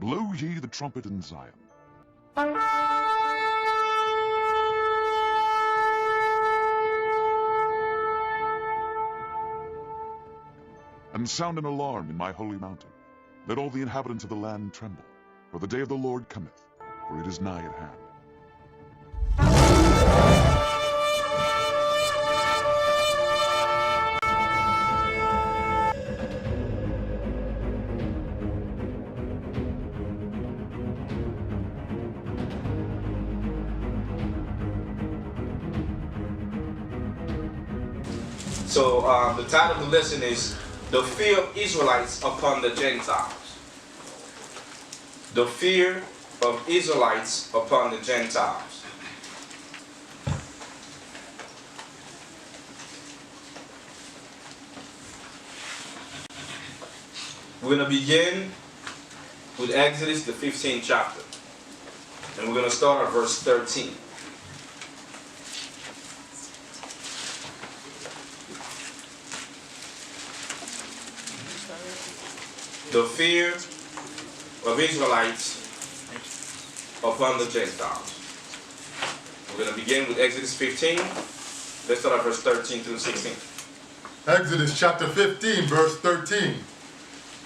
Blow ye the trumpet in Zion. And sound an alarm in my holy mountain. Let all the inhabitants of the land tremble, for the day of the Lord cometh, for it is nigh at hand. So the title of the lesson is The Fear of Israelites Upon the Gentiles. The fear of Israelites upon the Gentiles. We're going to begin with Exodus, the 15th chapter. And we're going to start at verse 13. The fear of Israelites upon the Gentiles. We're going to begin with Exodus 15. Let's start at verse 13 through 16. Exodus chapter 15, verse 13.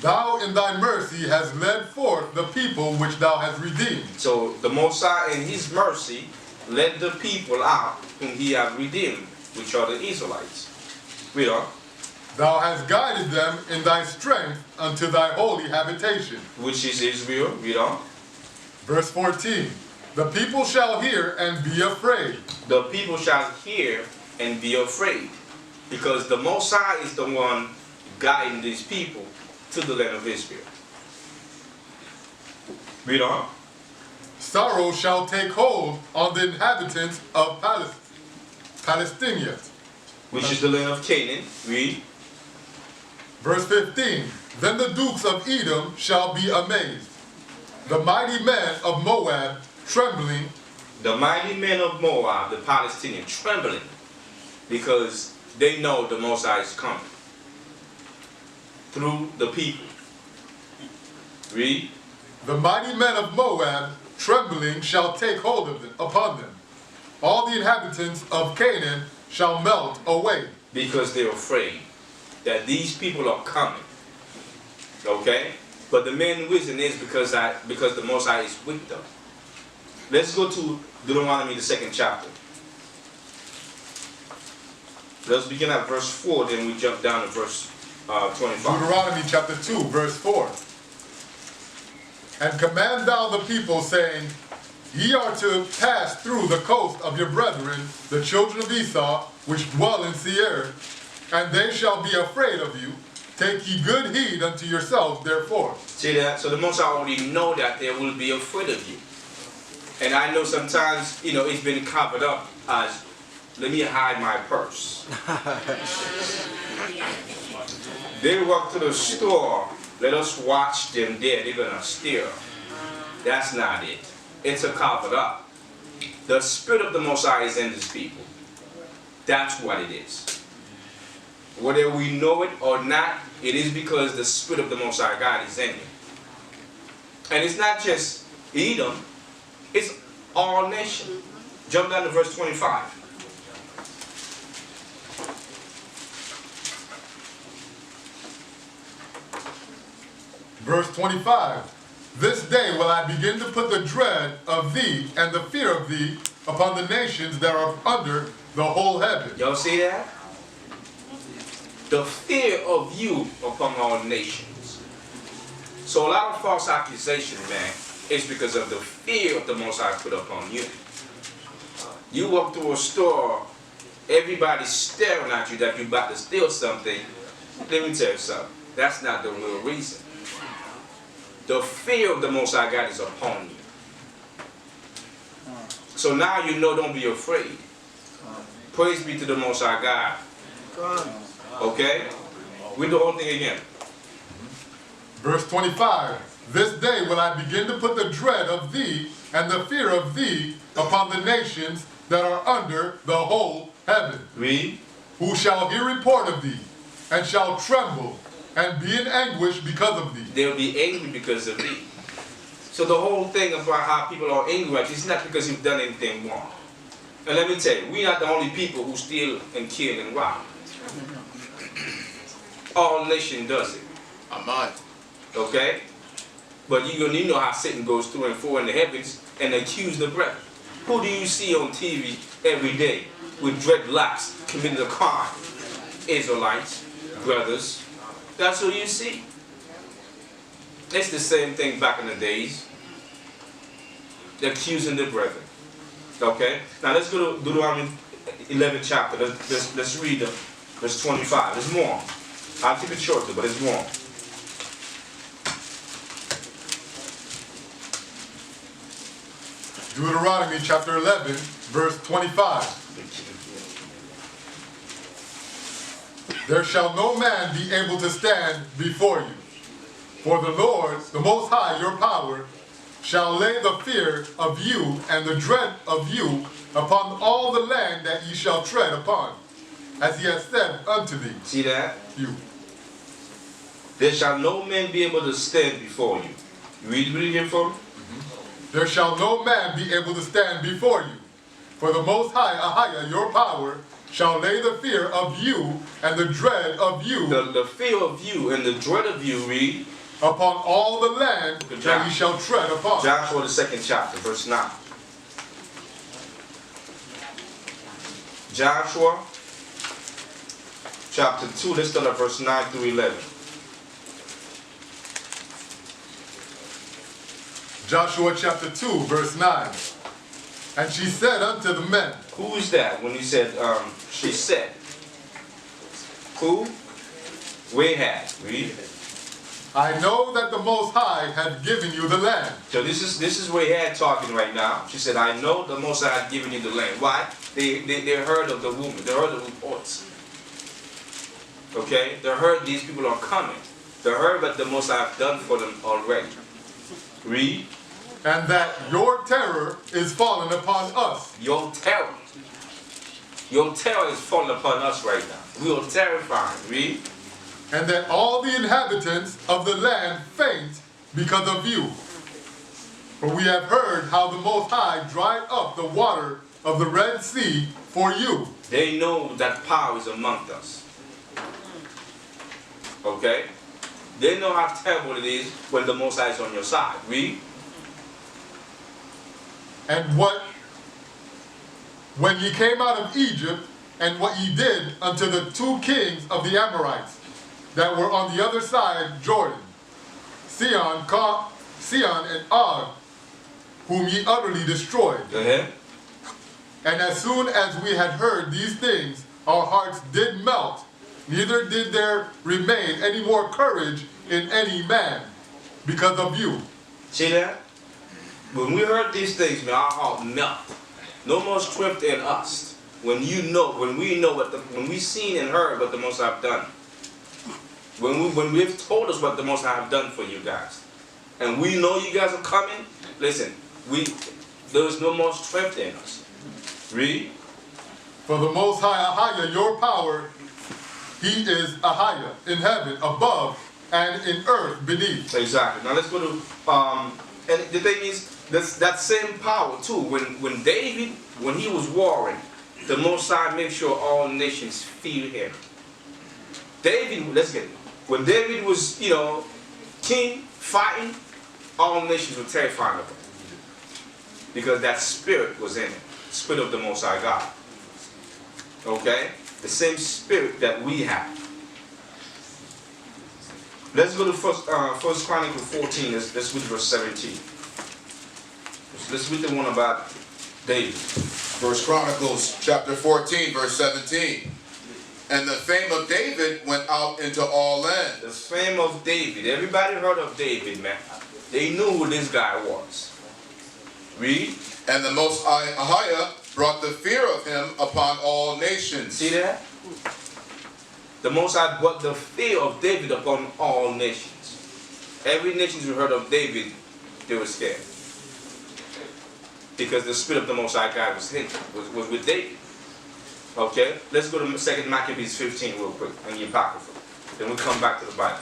Thou in thy mercy hast led forth the people which thou hast redeemed. So the Most High in his mercy led the people out whom he had redeemed, which are the Israelites. Read on. Thou hast guided them in thy strength unto thy holy habitation. Which is Israel. Read on. Verse 14. The people shall hear and be afraid. The people shall hear and be afraid. Because the Most High is the one guiding these people to the land of Israel. Read on. Sorrow shall take hold on the inhabitants of Palestine. Which is the land of Canaan. Read. Verse 15. Then the dukes of Edom shall be amazed. The mighty men of Moab trembling. The mighty men of Moab, the Palestinians, trembling because they know the Most High is coming through the people. Read. The mighty men of Moab trembling shall take hold of them, upon them. All the inhabitants of Canaan shall melt away. Because they're afraid that these people are coming. Okay? But the main reason is because the Most High is with them. Let's go to Deuteronomy, the 2nd chapter. Let's begin at verse 4, then we jump down to verse 25. Deuteronomy chapter 2, verse 4. And command thou the people, saying, Ye are to pass through the coast of your brethren, the children of Esau, which dwell in Seir, and they shall be afraid of you. Take ye good heed unto yourselves, therefore. See that? So the Most High already know that they will be afraid of you. And I know sometimes, it's been covered up as, let me hide my purse. They walk to the store, let us watch them there, they're going to steal. That's not it. It's a covered up. The Spirit of the Most High is in these people. That's what it is. Whether we know it or not, it is because the Spirit of the Most High God is in you. And it's not just Edom, it's all nations. Jump down to verse 25. Verse 25. This day will I begin to put the dread of thee and the fear of thee upon the nations that are under the whole heaven. Y'all see that? The fear of you upon all nations. So a lot of false accusation, man, is because of the fear of the Most High put upon you. You walk through a store, everybody's staring at you that you're about to steal something. Let me tell you something. That's not the real reason. The fear of the Most High God is upon you. So now you know, don't be afraid. Praise be to the Most High God. Okay? Read the whole thing again. Verse 25. This day will I begin to put the dread of thee and the fear of thee upon the nations that are under the whole heaven. Read. Who shall hear report of thee, and shall tremble, and be in anguish because of thee. They'll be angry because of thee. So the whole thing about how people are angry, it's not because you've done anything wrong. And let me tell you, we're not the only people who steal and kill and rob. All nation does it. Amen. Okay? But you know how Satan goes through and forth in the heavens and accuse the brethren. Who do you see on TV every day with dreadlocks committing a crime? Israelites, brothers. That's who you see. It's the same thing back in the days. They're accusing the brethren. Okay? Now let's go to Deuteronomy 11 chapter. Let's read verse 25. There's more. I'll keep it short, but it's more. Deuteronomy chapter 11, verse 25. There shall no man be able to stand before you. For the Lord, the Most High, your power, shall lay the fear of you and the dread of you upon all the land that ye shall tread upon, as he has said unto thee. See that? You. There shall no man be able to stand before you. You read it again for me? There shall no man be able to stand before you. For the Most High, Ahia, your power, shall lay the fear of you and the dread of you. The fear of you and the dread of you, read. Upon all the land that ye shall tread upon. Joshua the 2nd chapter, verse 9. Joshua chapter 2, let's start at verse 9 through 11. Joshua chapter 2, verse 9. And she said unto the men. Who is that when he said, she said? Who? Rahab. Read. I know that the Most High hath given you the land. So this is Rahab talking right now. She said, I know the Most High hath given you the land. Why? They heard of the woman. They heard the reports. Okay? They heard these people are coming. They heard what the Most High hath done for them already. Read. And that your terror is fallen upon us. Your terror. Your terror is falling upon us right now. We are terrified. Read. And that all the inhabitants of the land faint because of you. For we have heard how the Most High dried up the water of the Red Sea for you. They know that power is among us. Okay? They know how terrible it is when the Most High is on your side. Read. And when ye came out of Egypt, and what ye did unto the 2 kings of the Amorites, that were on the other side Jordan, Sihon and Og, whom ye utterly destroyed. And as soon as we had heard these things, our hearts did melt, neither did there remain any more courage in any man, because of you. See that? When we heard these things, man, our heart melt. No more strength in us. When we seen and heard what the Most High have done. When we've told us what the Most High have done for you guys, and we know you guys are coming, listen, there is no more strength in us. Read. For the Most High, Ahia, your power, he is Ahia, in heaven above and in earth beneath. Exactly. Now let's go to, and the thing is, that same power too, when David, when he was warring, the Most High made sure all nations fear him. David, let's get it. When David was, king, fighting, all nations were terrified of him. Because that spirit was in him. The spirit of the Most High God. Okay? The same spirit that we have. Let's go to First Chronicles 14. Let's read verse 17. Let's read the one about David. First Chronicles chapter 14, verse 17. And the fame of David went out into all lands. The fame of David. Everybody heard of David, man. They knew who this guy was. Read. And the Most High, Ahia, brought the fear of him upon all nations. See that? The Most High brought the fear of David upon all nations. Every nation who heard of David, they were scared. Because the spirit of the Most High God was with David. Okay? Let's go to 2 Maccabees 15 real quick in the Apocrypha. Then we'll come back to the Bible.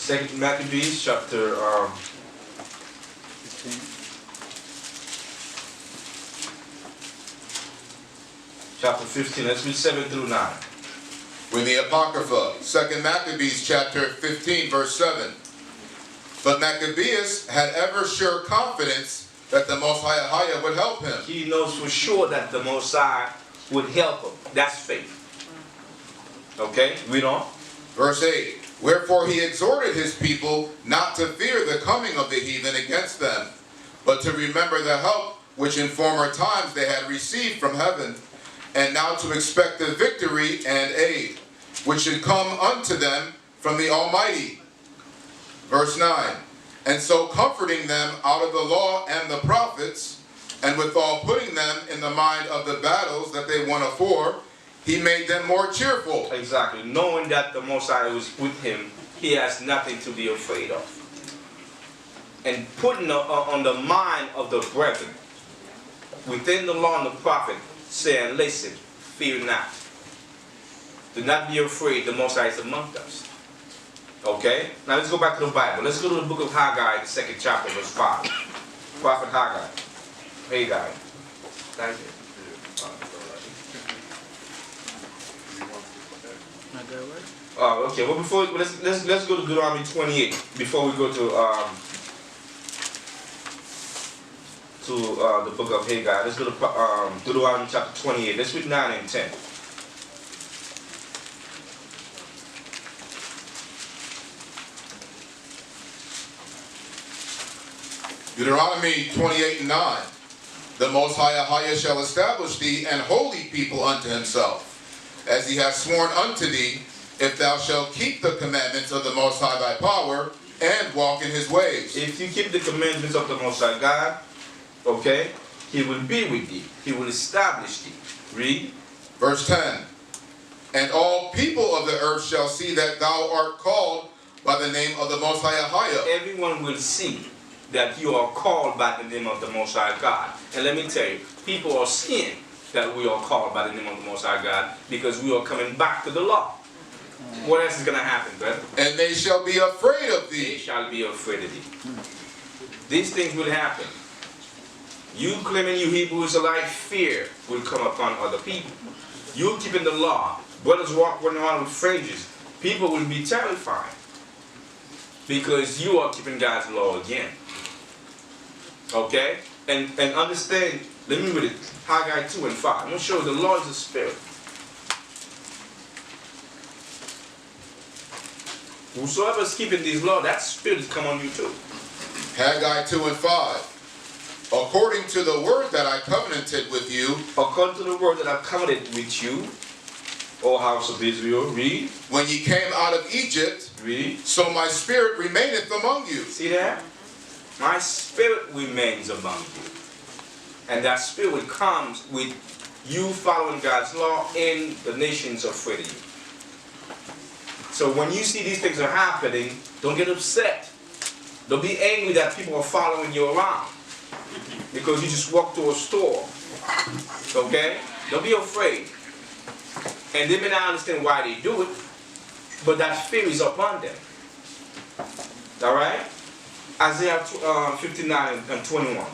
Second Maccabees chapter 15. Let's read 7 through 9. When the Apocrypha, 2 Maccabees chapter 15, verse 7. But Maccabeus had ever sure confidence that the Most High would help him. He knows for sure that the Most High would help him. That's faith. Okay, read on. Verse 8. Wherefore he exhorted his people not to fear the coming of the heathen against them, but to remember the help which in former times they had received from heaven, and now to expect the victory and aid, which should come unto them from the Almighty. Verse 9. And so comforting them out of the law and the prophets, and withal putting them in the mind of the battles that they won afore, he made them more cheerful. Exactly. Knowing that the Most High was with him, he has nothing to be afraid of. And putting on the mind of the brethren, within the law and the prophet, saying, listen, fear not. Do not be afraid, the Most High is among us. Okay? Now let's go back to the Bible. Let's go to the book of Haggai, the 2nd chapter, verse 5. Prophet Haggai. Haggai. Thank you. Okay, well before let's go to Deuteronomy 28 before we go to the book of Haggai. Let's go to Deuteronomy chapter 28. Let's read 9 and 10. Deuteronomy 28 and 9. The Most High shall establish thee an holy people unto himself, as he hath sworn unto thee, if thou shalt keep the commandments of the Most High thy power, and walk in his ways. If you keep the commandments of the Most High God, okay, he will be with thee. He will establish thee. Read. Verse 10. And all people of the earth shall see that thou art called by the name of the Most High. Everyone will see that you are called by the name of the Most High God. And let me tell you, people are seeing that we are called by the name of the Most High God because we are coming back to the law. What else is going to happen, brother? And they shall be afraid of thee. They shall be afraid of thee. These things will happen. You claiming you Hebrew Israelite, fear will come upon other people. You keeping the law, brothers walking around with fringes, people will be terrified because you are keeping God's law again. Okay? And understand, let me read it. Haggai 2 and 5. I'm going to show you the law is a spirit. Whosoever is keeping these laws, that spirit is come on you too. Haggai 2 and 5. According to the word that I covenanted with you. According to the word that I covenanted with you, O house of Israel, read. When ye came out of Egypt, read. So my spirit remaineth among you. See that? My spirit remains among you. And that spirit comes with you following God's law and the nations afraid of you. So when you see these things are happening, don't get upset. Don't be angry that people are following you around because you just walk to a store. Okay? Don't be afraid. And they may not understand why they do it, but that fear is upon them. Alright? Isaiah 59 and 21.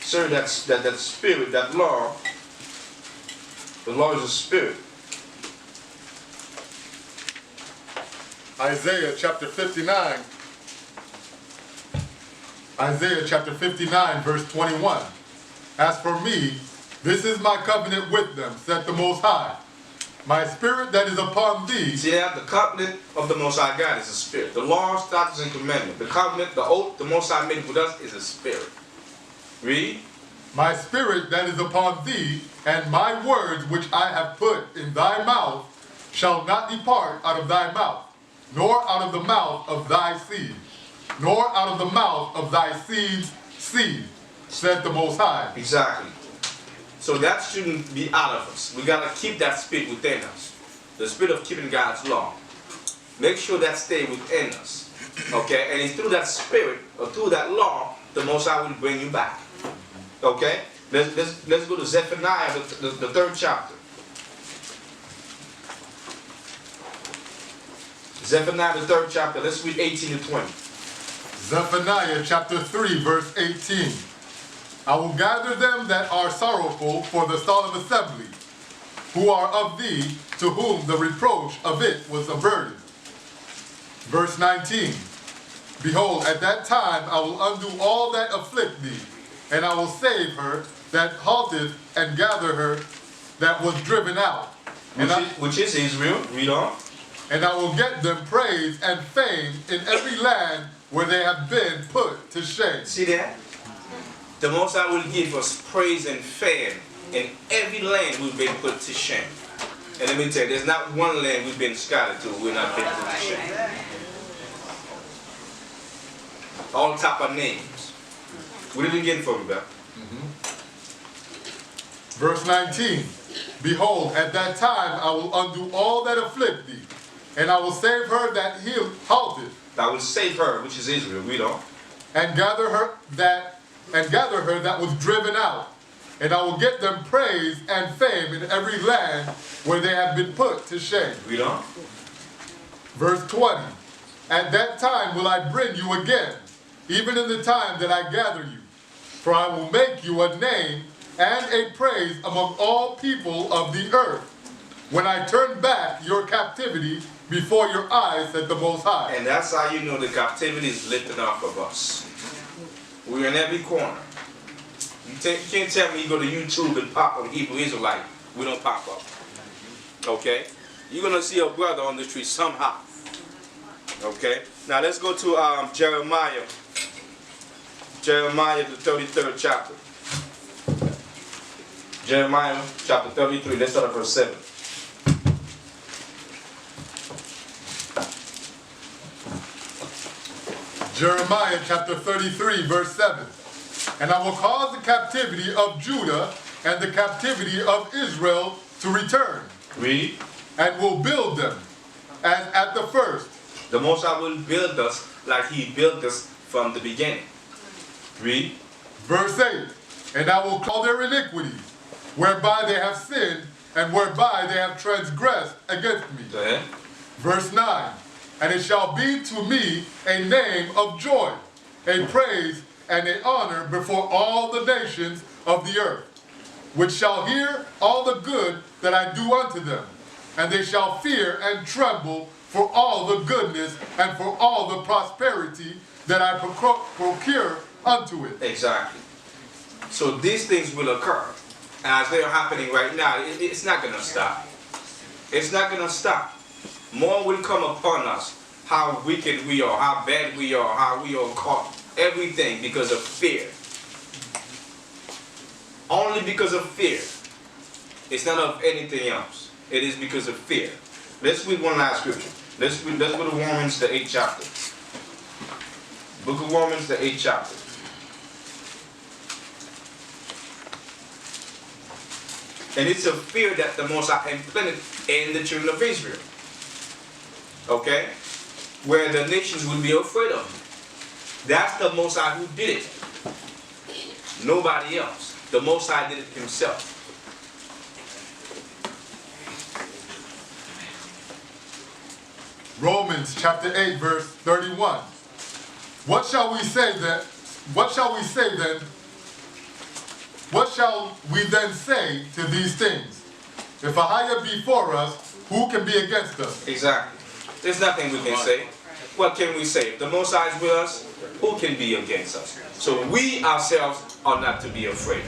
Sir, that spirit, that law, the law is a spirit. Isaiah chapter 59. Isaiah chapter 59, verse 21. As for me, this is my covenant with them, said the Most High. My spirit that is upon thee. See that? The covenant of the Most High God is a spirit. The law, statutes, and commandment. The covenant, the oath the Most High made with us is a spirit. Read. My spirit that is upon thee, and my words which I have put in thy mouth, shall not depart out of thy mouth, nor out of the mouth of thy seed, nor out of the mouth of thy seed's seed, said the Most High. Exactly. So that shouldn't be out of us. We got to keep that spirit within us. The spirit of keeping God's law. Make sure that stays within us. Okay? And it's through that spirit, or through that law, the Most High will bring you back. Okay? Let's go to Zephaniah, the third chapter. Zephaniah, the third chapter. Let's read 18 to 20. Zephaniah chapter 3, verse 18. I will gather them that are sorrowful for the solemn assembly, who are of thee, to whom the reproach of it was a burden. Verse 19. Behold, at that time I will undo all that afflict thee, and I will save her that halteth, and gather her that was driven out. Which is Israel. Read on. And I will get them praise and fame in every land where they have been put to shame. See that? The Most High will give us praise and fame in every land we've been put to shame. And let me tell you, there's not one land we've been scattered to we're not been put to shame. All type of names. What did we get from you, Beth? Verse 19. Behold, at that time I will undo all that afflict thee, and I will save her that halted. I will save her, which is Israel. Read on. And gather her that was driven out, and I will get them praise and fame in every land where they have been put to shame. Read on. Verse 20. At that time will I bring you again, even in the time that I gather you, for I will make you a name and a praise among all people of the earth, when I turn back your captivity before your eyes, said the Most High. And that's how you know the captivity is lifted off of us. We're in every corner. You can't tell me you go to YouTube and pop up Hebrew Israelite. We don't pop up. Okay? You're going to see a brother on the street somehow. Okay? Now let's go to Jeremiah. Jeremiah, the 33rd chapter. Jeremiah chapter 33. Let's start at verse 7. Jeremiah chapter 33, verse 7. And I will cause the captivity of Judah and the captivity of Israel to return. Read. And will build them as at the first. The Most High will build us like He built us from the beginning. Read. Verse 8. And I will call their iniquities, whereby they have sinned, and whereby they have transgressed against me. Go ahead. Verse 9. And it shall be to me a name of joy, a praise and an honor before all the nations of the earth, which shall hear all the good that I do unto them, and they shall fear and tremble for all the goodness and for all the prosperity that I procure unto it. Exactly. So these things will occur. As they are happening right now, it's not going to stop. It's not going to stop. More will come upon us. How wicked we are, how bad we are, how we are caught. Everything because of fear. Only because of fear. It's not of anything else. It is because of fear. Let's read one last scripture. Let's go to Romans, the 8th chapter. Book of Romans, the 8th chapter. And it's a fear that the Most High implanted in the children of Israel. Okay? Where the nations would be afraid of him. That's the Most High who did it. Nobody else. The Most High did it himself. Romans chapter 8, verse 31. What shall we say then? What shall we say then? What shall we then say to these things? If a higher be for us, who can be against us? Exactly. There's nothing we can say. What can we say? If the Most High is with us, who can be against us? So we ourselves are not to be afraid.